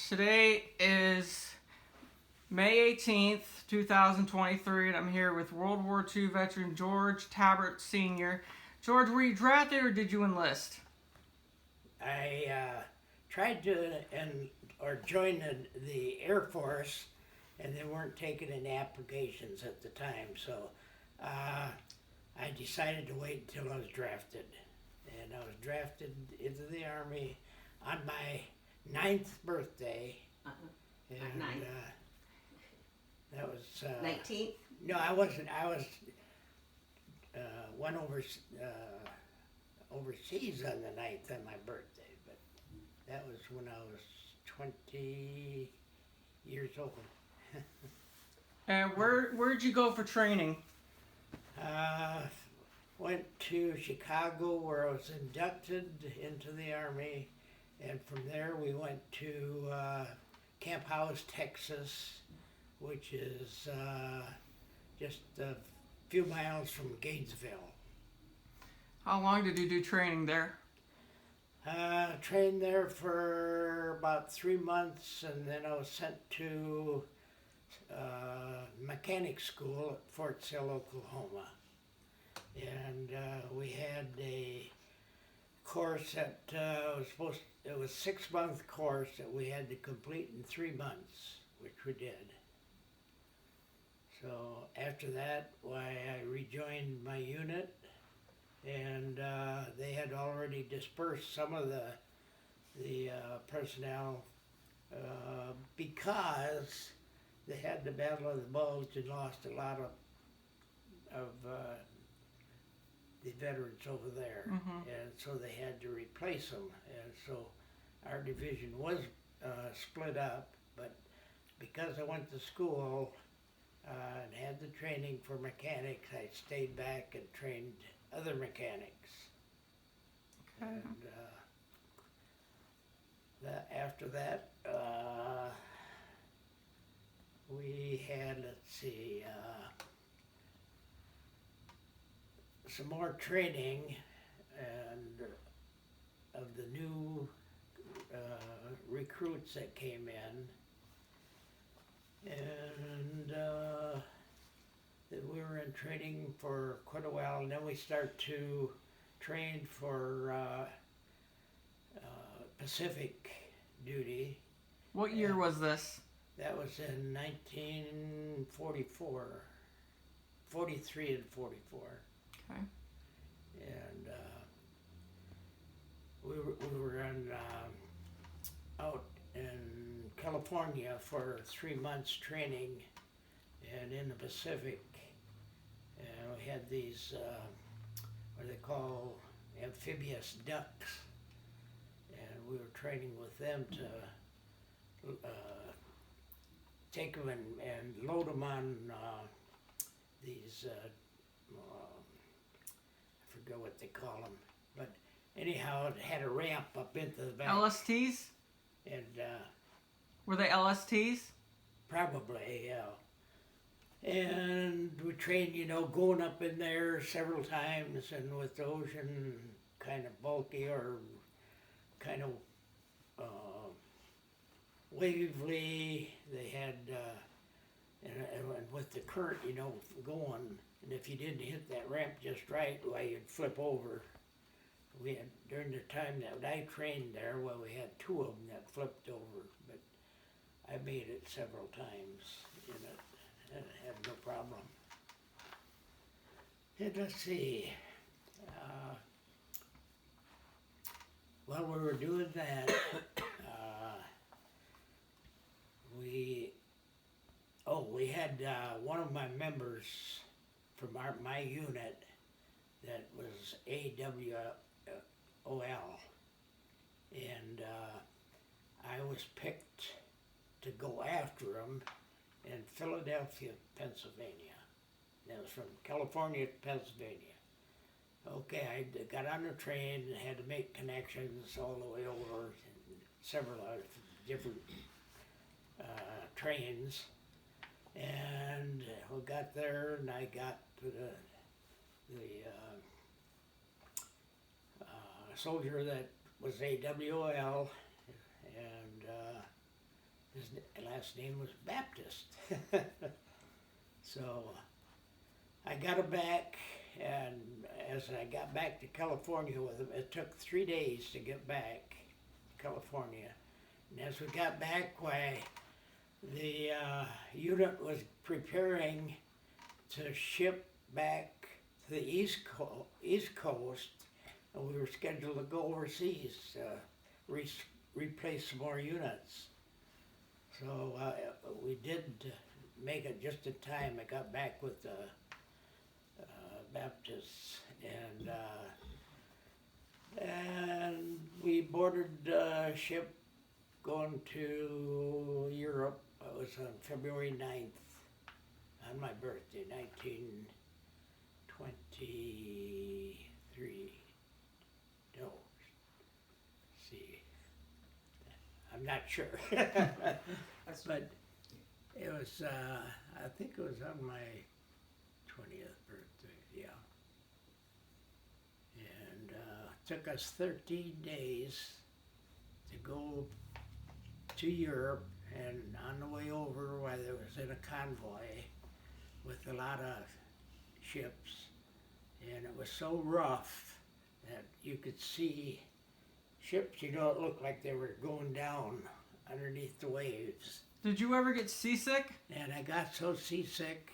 Today is May 18th, 2023, and I'm here with World War II veteran George Tabbert Sr. George, were you drafted or did you enlist? I tried to join the Air Force, and they weren't taking any applications at the time, so I decided to wait until I was drafted. And I was drafted into the Army on my 9th birthday. And, 9th. that was 19th? No, I wasn't. I was went overseas on the 9th on my birthday, but that was when I was 20 years old. And where'd you go for training? Went to Chicago, where I was inducted into the Army, and from there we went to Camp House, Texas, which is just a few miles from Gainesville. How long did you do training there? Trained there for about 3 months, and then I was sent to mechanic school at Fort Sill, Oklahoma. And we had a course that it was a 6-month course that we had to complete in 3 months, which we did. So after that, I rejoined my unit, and they had already dispersed some of the personnel because they had the Battle of the Bulge and lost a lot of the veterans over there, and so they had to replace them, and so our division was split up, but because I went to school and had the training for mechanics, I stayed back and trained other mechanics. Okay. And after that, we had, let's see, some more training and of the new recruits that came in, and that we were in training for quite a while, and then we start to train for Pacific duty. What year was this? That was in 1944, 43 and 44. Okay. And we were out in California for 3 months training, and in the Pacific, and we had these what they call amphibious ducks, and we were training with them to take them and load them on these I forget what they call them, but anyhow, it had a ramp up into the back. LSTs? And Were they LSTs? probably, yeah. And we trained, going up in there several times, and with the ocean kind of bulky or kind of wavy, they had, and with the current, going, and if you didn't hit that ramp just right, why, you'd flip over. We had, during the time that I trained there, we had 2 of them that flipped over, but I made it several times in it, and I had no problem. And let's see, while we were doing that, we had one of my members from my unit that was AWOL, and I was picked to go after him in Philadelphia, Pennsylvania. That was from California to Pennsylvania. Okay, I got on the train and had to make connections all the way over, several different trains, and we got there, and I got to the soldier that was AWOL, and His last name was Baptist. So I got him back, and as I got back to California with him, it took 3 days to get back to California. And as we got back, why, the unit was preparing to ship back to the East Coast, and we were scheduled to go overseas to replace some more units. So we did make it just in time. I got back with the Baptists, and we boarded a ship going to Europe. It was on February 9th, on my birthday, 1923. No, see, I'm not sure. But it was, I think it was on my 20th birthday, yeah. And took us 13 days to go to Europe, and on the way over, while I was in a convoy with a lot of ships, and it was so rough that you could see ships, it looked like they were going down underneath the waves. Did you ever get seasick? And I got so seasick,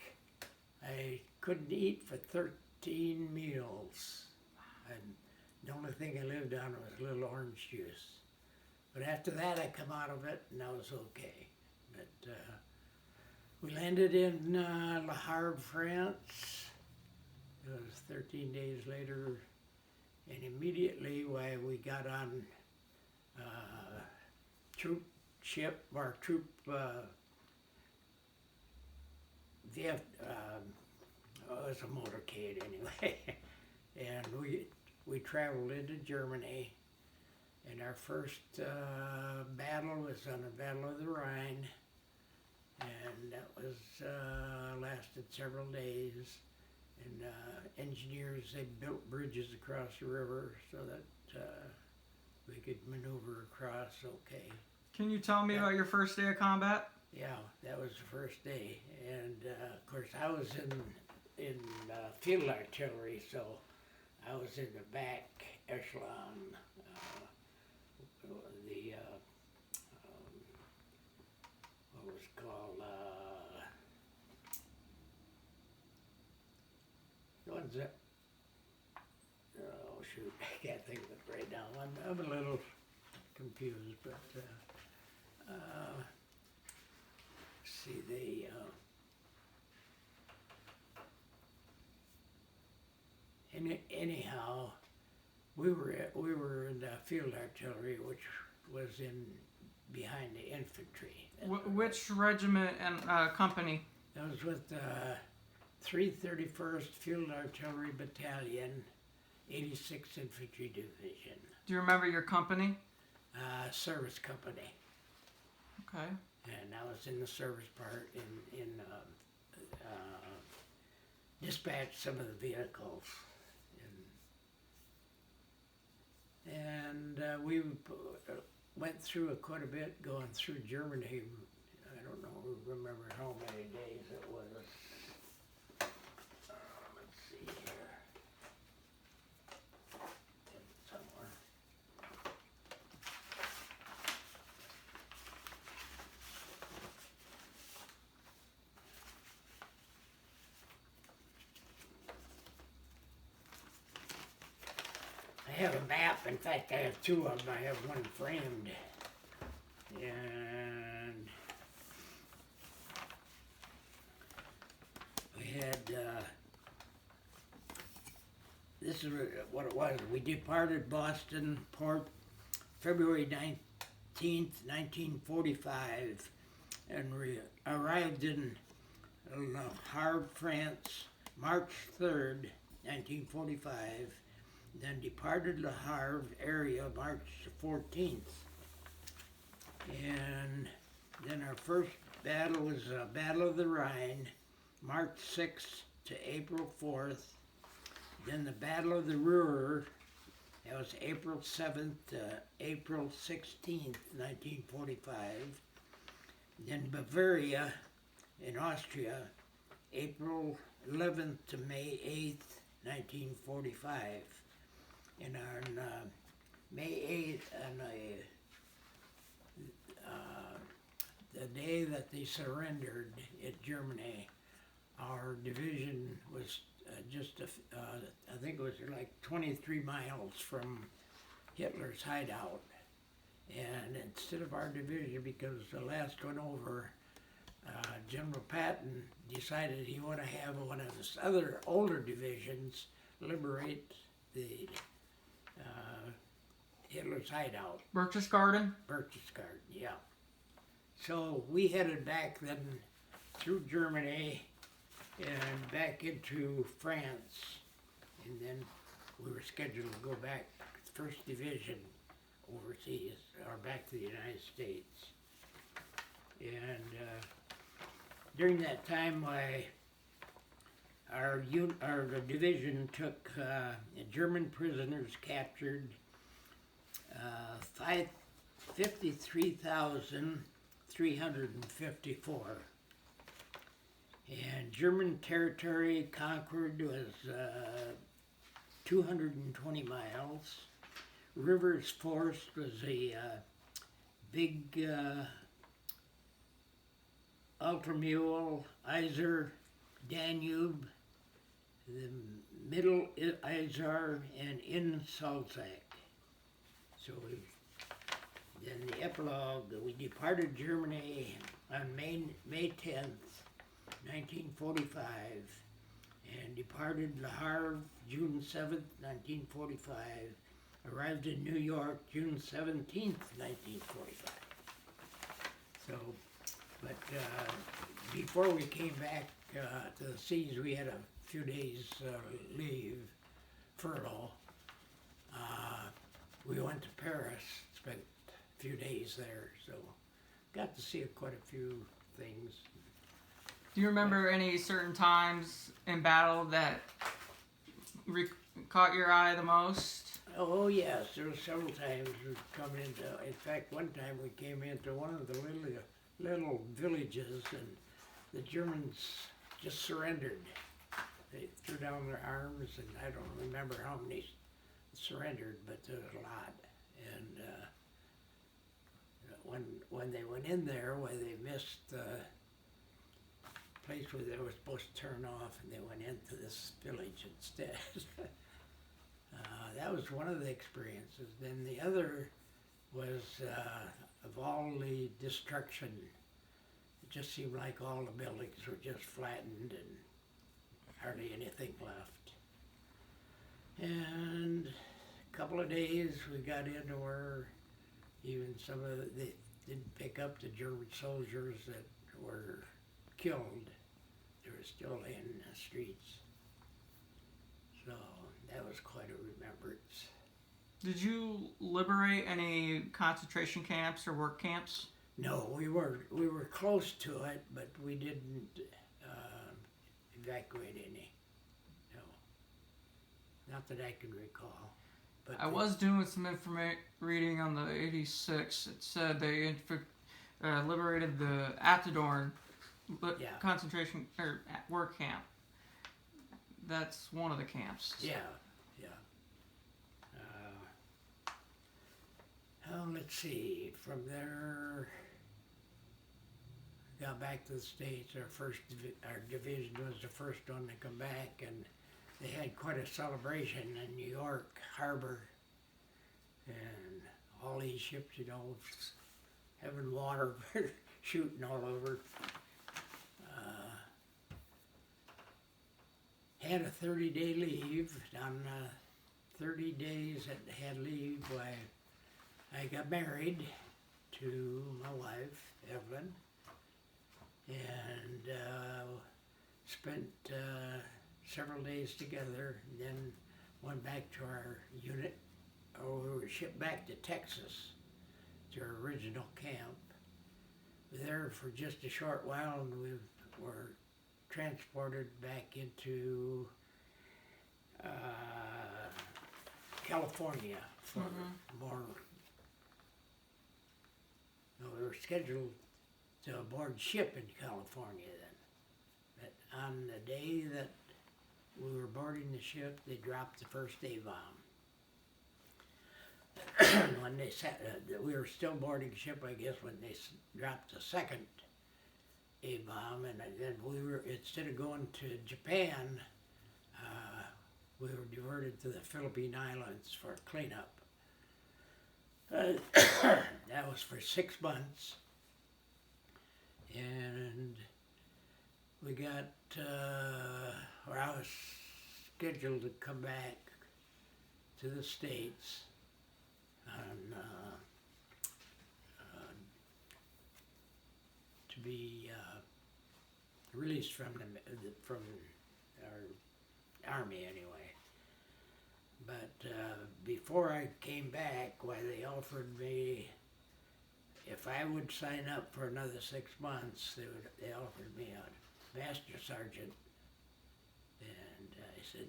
I couldn't eat for 13 meals. And the only thing I lived on was a little orange juice. But after that, I come out of it, and I was okay. But we landed in Le Havre, France. It was 13 days later, and immediately we got on troop ship, or troop, it was a motorcade anyway. And we traveled into Germany, and our first battle was on the Battle of the Rhine, and that was lasted several days. And engineers, they built bridges across the river so that we could maneuver across okay. Can you tell me about your first day of combat? Yeah, that was the first day, and of course I was in field artillery, so I was in the back echelon. What was called the ones that. Oh shoot, I can't think of it right now. I'm a little confused, but. See, anyhow, we were in the field artillery, which was behind the infantry. Which regiment and company? That was with 331st Field Artillery Battalion, 86th Infantry Division. Do you remember your company? Service company. Okay. And I was in the service part in dispatch some of the vehicles. And we went through quite a bit going through Germany. I don't remember how many days it was. Let's see here. Somewhere. I have a map. In fact, I have two of them. I have one framed. And we had, this is what it was. We departed Boston Port February 19th, 1945, and we arrived in Le Havre, France, March 3rd, 1945. Then departed Le Havre area March 14th. And then our first battle was Battle of the Rhine, March 6th to April 4th. Then the Battle of the Ruhr, that was April 7th to April 16th, 1945. In Bavaria, in Austria, April 11th to May 8th, 1945. And on May 8th, the day that they surrendered in Germany, our division was I think it was like 23 miles from Hitler's hideout. And instead of our division, because the last one over, General Patton decided he wanted to have one of his other older divisions liberate the Hitler's hideout. Berchtesgaden? Berchtesgaden, yeah. So we headed back then through Germany and back into France. And then we were scheduled to go back, 1st Division, overseas, or back to the United States. And during that time, our division took German prisoners captured 53,354. And German territory conquered was 220 miles. Rivers forced was a big Ultramule, Iser, Danube, the Middle Iser, and in Salzach. So then the epilogue, we departed Germany on May 10th, 1945, and departed Le Havre June 7th, 1945, arrived in New York June 17th, 1945. So, but before we came back to the seas, we had a few days leave, furlough. We went to Paris, spent a few days there, so got to see quite a few things. Do you remember any certain times in battle that caught your eye the most? Oh yes, there were several times we come into. In fact, one time we came into one of the little villages, and the Germans just surrendered. They threw down their arms, and I don't remember how many surrendered, but there was a lot. And when they went in there, where they missed the place where they were supposed to turn off, and they went into this village instead. That was one of the experiences. Then the other was of all the destruction. It just seemed like all the buildings were just flattened and hardly anything left. And a couple of days we got into where even some of they didn't pick up the German soldiers that were killed. They were still in the streets. So that was quite a remembrance. Did you liberate any concentration camps or work camps? No, we were close to it, but we didn't evacuate any. No, not that I can recall. But I was doing some reading on the 86. It said they liberated the Aptidorn concentration or work camp. That's one of the camps. Yeah. Let's see. From there, got back to the States. Our division was the first one to come back, and they had quite a celebration in New York Harbor, and all these ships, having water shooting all over. Had a 30-day leave. On 30 days that I had leave, I got married to my wife, Evelyn, and spent several days together, and then went back to our unit. We were shipped back to Texas, to our original camp. We were there for just a short while, and we were transported back into California for more. No, we were scheduled to aboard ship in California then. But on the day that we were boarding the ship, they dropped the first A-bomb. When they we were still boarding ship, I guess, when they dropped the second A-bomb, and then we were, instead of going to Japan, we were diverted to the Philippine Islands for cleanup. That was for 6 months, and we got, or I was scheduled to come back to the States on, to be released from our army anyway. But before I came back, why they offered me, if I would sign up for another 6 months, they offered me a master sergeant, and I said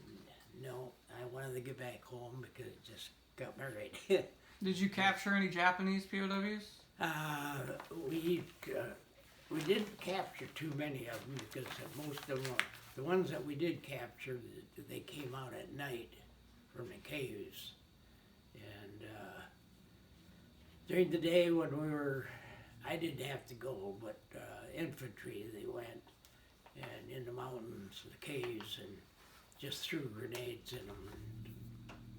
no. I wanted to get back home because I just got married. Did you capture any Japanese POWs? We didn't capture too many of them because most of them, the ones that we did capture, they came out at night from the caves, and during the day when I didn't have to go, but infantry, they went and in the mountains, the caves, and just threw grenades in them.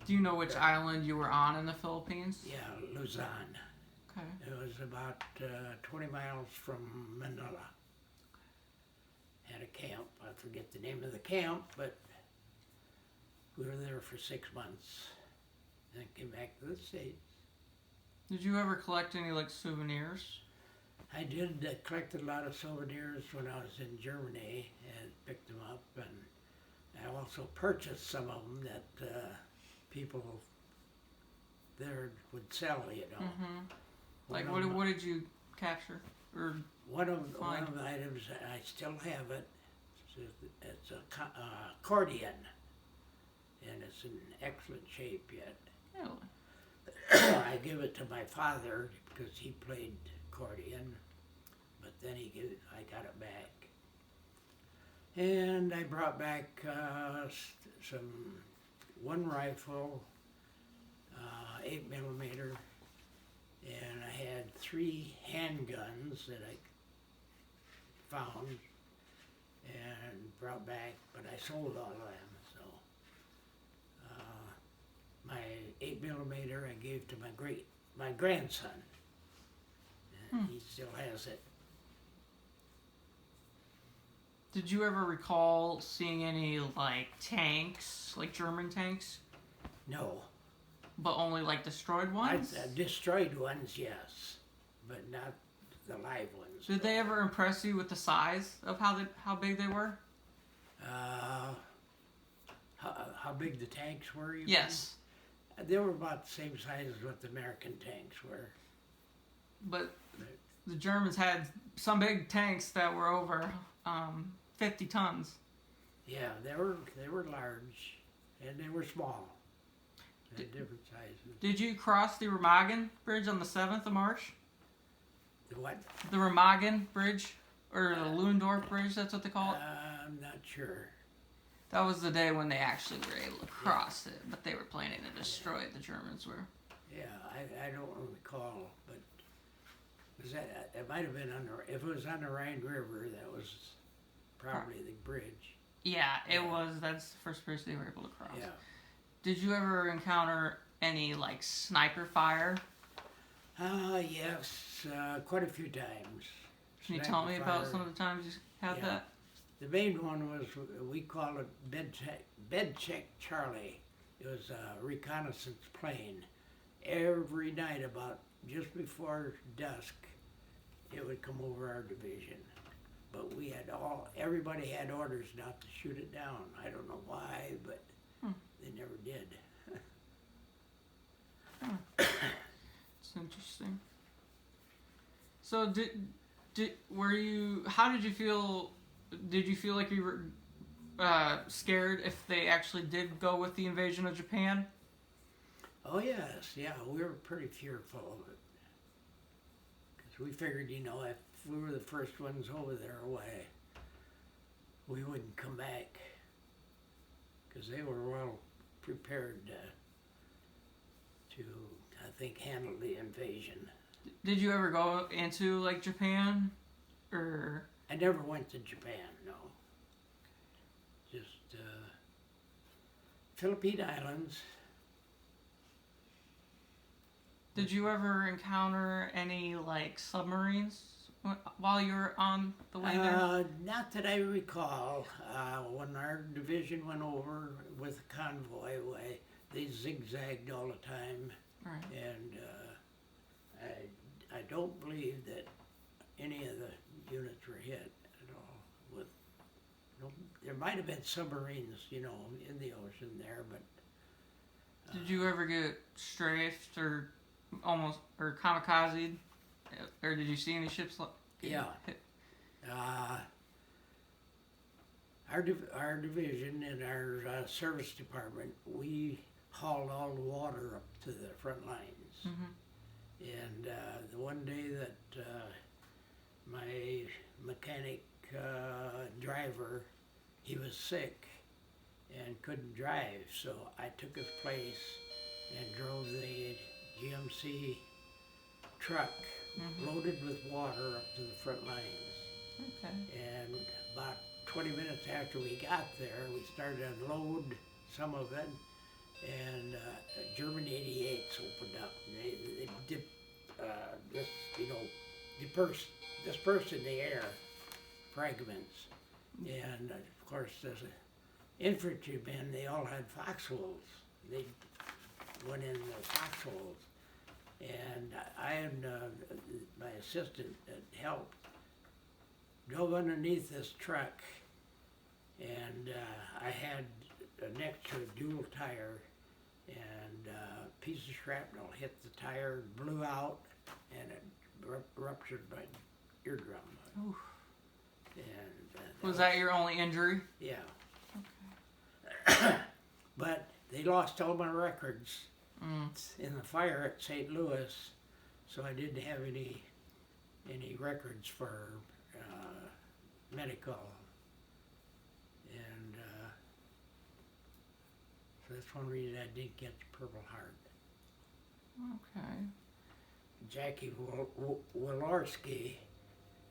Do you know which island you were on in the Philippines? Yeah, Luzon. Okay. It was about 20 miles from Manila. Had a camp. I forget the name of the camp, but we were there for 6 months. Then came back to the States. Did you ever collect any like souvenirs? I did collect a lot of souvenirs when I was in Germany and picked them up, and I also purchased some of them that people there would sell, you know. Mm-hmm. Like what did you capture or one of the items, I still have it. It's a accordion, and it's in excellent shape yet. Really? I give it to my father because he played accordion, but then I got it back. And I brought back one rifle, 8mm, and I had 3 handguns that I found and brought back, but I sold all of them, so. My 8mm I gave to my grandson, and he still has it. Did you ever recall seeing any like tanks, like German tanks? No. But only like destroyed ones? Destroyed ones, yes, but not the live ones. Did they ever impress you with the size of how big they were? How big the tanks were? Yes. They were about the same size as what the American tanks were. But the Germans had some big tanks that were over 50 tons. Yeah, they were large, and they were small. They had different sizes. Did you cross the Remagen Bridge on the 7th of March? The what? The Remagen Bridge, or the Lundorf Bridge, that's what they call it? I'm not sure. That was the day when they actually were able to cross it, but they were planning to destroy it, the Germans were. Yeah, I don't recall, but it might have been if it was on the Rhine River, that was probably the bridge. Yeah, it was. That's the first bridge they were able to cross. Yeah. Did you ever encounter any, like, sniper fire? Yes, quite a few times. Can you tell me about some of the times you had that? The main one was, we call it Bed Check Charlie. It was a reconnaissance plane. Every night about just before dusk, it would come over our division. But everybody had orders not to shoot it down. I don't know why, but they never did. It's interesting. So how did you feel? Did you feel like you were scared if they actually did go with the invasion of Japan? Oh yes, yeah, we were pretty fearful of it. Because So we figured, you know, if we were the first ones over there, why, we wouldn't come back. Because they were well prepared to, I think, handle the invasion. Did you ever go into, like, Japan? Or... I never went to Japan, no. Just Philippine Islands. Did you ever encounter any, like, submarines while you were on the way there? Not that I recall. When our division went over with a convoy, they zigzagged all the time. Right. And I don't believe that any of the units were hit at all. There might have been submarines, you know, in the ocean there, but... Did you ever get strafed or almost, or kamikazed? Or did you see any ships yeah. hit? Our division and our service department, we hauled all the water up to the front lines. Mm-hmm. And the one day that my mechanic driver, he was sick and couldn't drive, so I took his place and drove the GMC truck loaded with water up to the front lines. Okay. And about 20 minutes after we got there, we started to unload some of it, and German 88s opened up. They dispersed in the air fragments. And of course, as infantrymen, they all had foxholes. They went in the foxholes. And I and my assistant that helped drove underneath this truck, and I had next to a dual tire, and a piece of shrapnel hit the tire, blew out, and it ruptured my eardrum. Oof. And was that your only injury? Yeah. Okay. But they lost all my records in the fire at St. Louis, so I didn't have any records for medical, and so that's one reason I didn't get the Purple Heart. Okay. Jackie Walorski,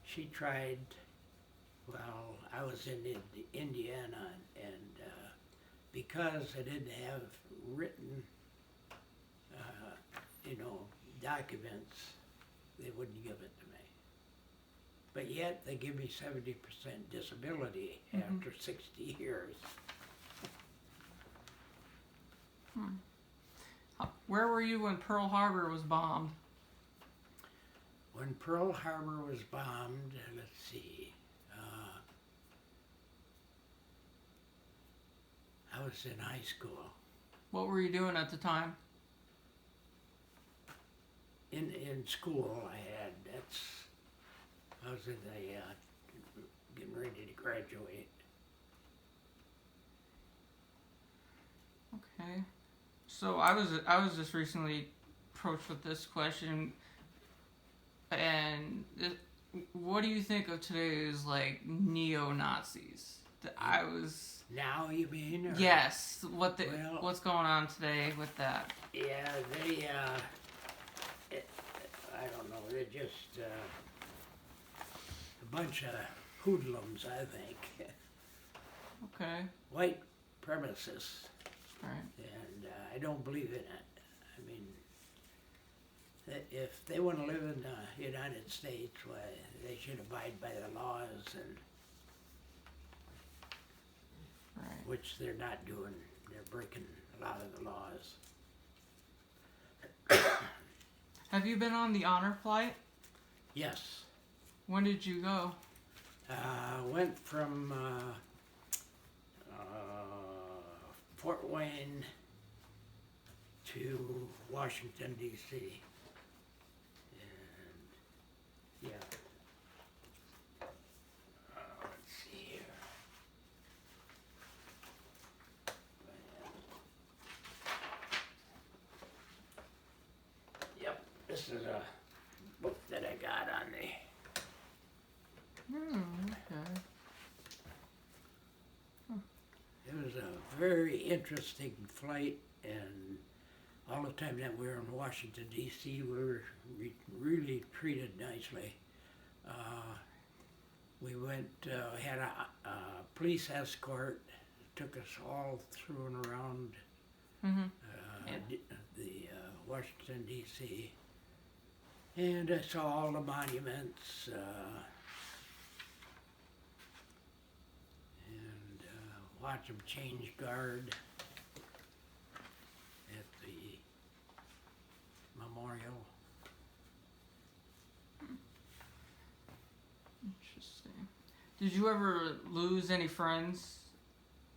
she tried, well, I was in Indiana, and because I didn't have written, documents, they wouldn't give it to me. But yet, they give me 70% disability after 60 years. Where were you when Pearl Harbor was bombed? When Pearl Harbor was bombed, let's see, I was in high school. What were you doing at the time? In school, I was in getting ready to graduate. Okay. So I was just recently approached with this question, and what do you think of today's like neo-Nazis? I was. Now you mean? Or? Yes. What's going on today with that? Yeah, they. I don't know. They're just a bunch of hoodlums, I think. Okay. White supremacists. Right. And I don't believe in it. I mean, if they want to live in the United States, why they should abide by the laws, and right. which they're not doing. They're breaking a lot of the laws. Have you been on the honor flight? Yes. When did you go? Went from Fort Wayne to Washington, D.C. And, yeah. Let's see here. Yep, this is a book that I got on very interesting flight, and all the time that we were in Washington, D.C., we were really treated nicely. We went, had a police escort, took us all through and around the Washington, D.C., and I saw all the monuments, and watched them change guard at the memorial. Interesting. Did you ever lose any friends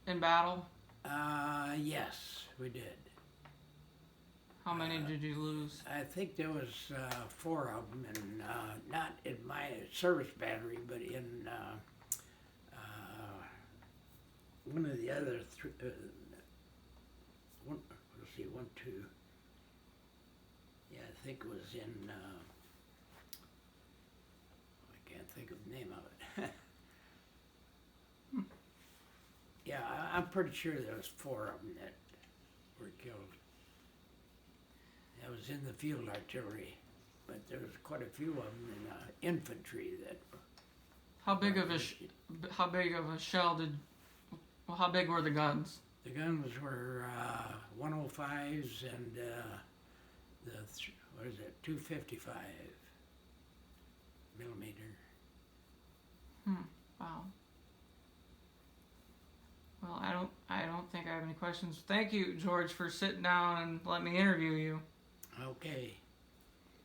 in battle? Yes, we did. How many did you lose? I think there was 4 of them, and not in my service battery, but in one of the other three. Let's see, 1, 2. Yeah, I think it was in. I can't think of the name of it. Yeah, I'm pretty sure there was 4 of them that were killed. I was in the field artillery, but there was quite a few of them in infantry that. How big of a shell did? Well, how big were the guns? The guns were 105s and what is it? 255 millimeter. Wow. Well, I don't think I have any questions. Thank you, George, for sitting down and letting me interview you. Okay.